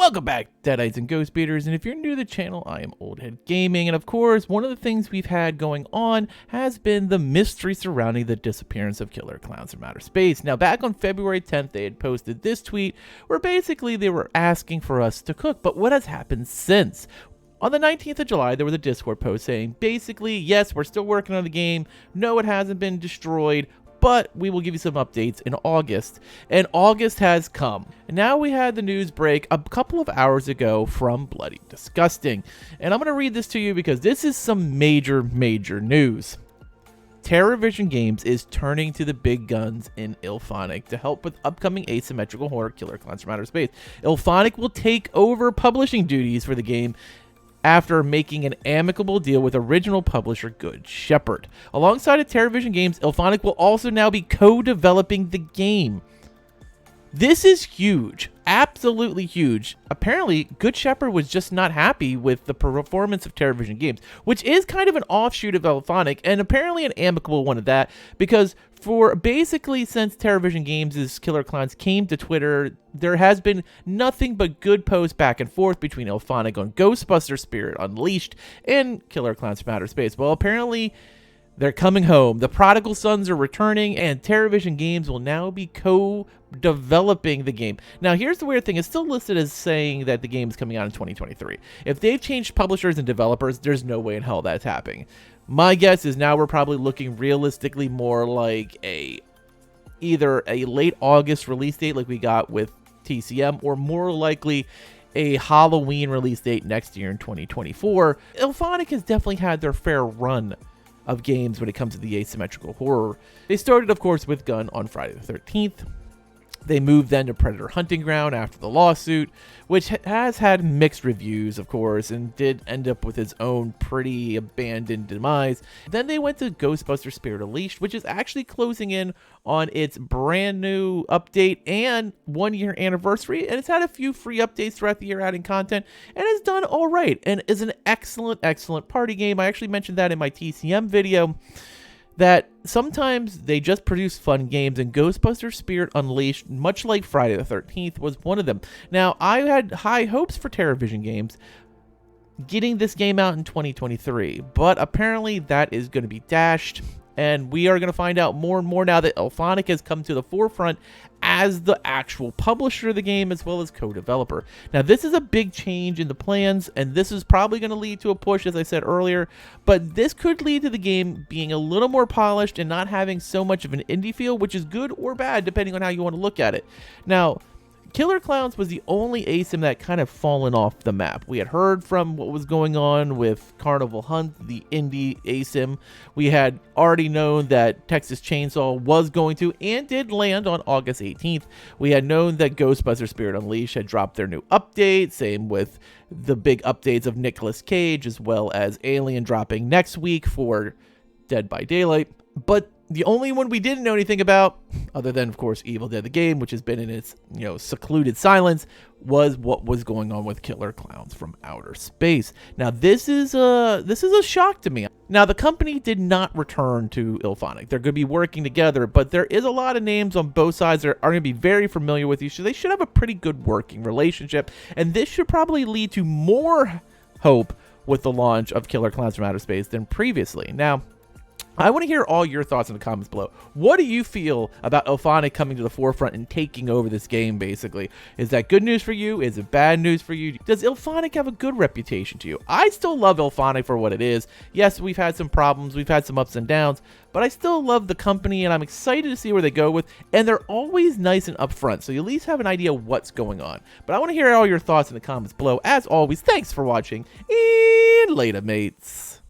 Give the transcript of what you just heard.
Welcome back, Deadites and Ghost Beaters, and if you're new to the channel, I am Oldhead Gaming, and of course, one of the things we've had going on has been the mystery surrounding the disappearance of Killer Klowns from outer space. Now, back on February 10th, they had posted this tweet where basically they were asking for us to cook, but what has happened since? On the 19th of July, there was a Discord post saying, basically, yes, we're still working on the game, no, it hasn't been destroyed, but we will give you some updates in August. And August has come. And now we had the news break a couple of hours ago from Bloody Disgusting. And I'm going to read this to you because this is some major news. TerrorVision Games is turning to the big guns in Illfonic to help with upcoming asymmetrical horror Killer Klowns from outer space. Illfonic will take over publishing duties for the game after making an amicable deal with original publisher Good Shepherd. Alongside of TerrorVision Games, Illfonic will also now be co-developing the game. This is huge, absolutely huge. Apparently, Good Shepherd was just not happy with the performance of TerrorVision Games, which is kind of an offshoot of Illfonic, and apparently an amicable one at that, because for basically since TerrorVision Games' Killer Klowns came to Twitter, there has been nothing but good posts back and forth between Illfonic on Ghostbuster Spirit Unleashed and Killer Klowns from Outer Space. Well, apparently they're coming home. The prodigal sons are returning, and TerrorVision Games will now be co-developing the game. Now, here's the weird thing. It's still listed as saying that the game is coming out in 2023. If they've changed publishers and developers, there's no way in hell that's happening. My guess is now we're probably looking realistically more like either a late August release date like we got with TCM, or more likely a Halloween release date next year in 2024. Illfonic has definitely had their fair run of games when it comes to the asymmetrical horror. They started, of course, with Gun on Friday the 13th. They moved then to Predator Hunting Ground after the lawsuit, which has had mixed reviews, of course, and did end up with its own pretty abandoned demise. Then they went to Ghostbuster Spirit Unleashed, which is actually closing in on its brand new update and 1-year anniversary, and it's had a few free updates throughout the year adding content, and it's done all right, and is an excellent party game. I actually mentioned that in my TCM video, that sometimes they just produce fun games, and Ghostbuster Spirit Unleashed, much like Friday the 13th, was one of them. Now, I had high hopes for TerrorVision Games getting this game out in 2023, but apparently that is going to be dashed, and we are going to find out more and more now that Illfonic has come to the forefront as the actual publisher of the game as well as co-developer. Now, this is a big change in the plans, and this is probably going to lead to a push, as I said earlier, but this could lead to the game being a little more polished and not having so much of an indie feel, which is good or bad depending on how you want to look at it. Now, Killer Klowns was the only ASYM that kind of fallen off the map. We had heard from what was going on with Carnival Hunt, the indie ASYM. We had already known that Texas Chainsaw was going to and did land on August 18th. We had known that Ghostbuster Spirit Unleashed had dropped their new update, same with the big updates of Nicolas Cage, as well as Alien dropping next week for Dead by Daylight. But the only one we didn't know anything about, other than, of course, Evil Dead the game, which has been in its, secluded silence, was what was going on with Killer Klowns from outer space. Now, this is a shock to me. Now, the company did not return to Illfonic. They're going to be working together, but there is a lot of names on both sides that are going to be very familiar with you, so they should have a pretty good working relationship, and this should probably lead to more hope with the launch of Killer Klowns from outer space than previously. Now, I want to hear all your thoughts in the comments below. What do you feel about Illfonic coming to the forefront and taking over this game, basically? Is that good news for you? Is it bad news for you? Does Illfonic have a good reputation to you? I still love Illfonic for what it is. Yes, we've had some problems, we've had some ups and downs, but I still love the company, and I'm excited to see where they go with, and they're always nice and upfront, so you at least have an idea what's going on. But I want to hear all your thoughts in the comments below. As always, thanks for watching, and later, mates.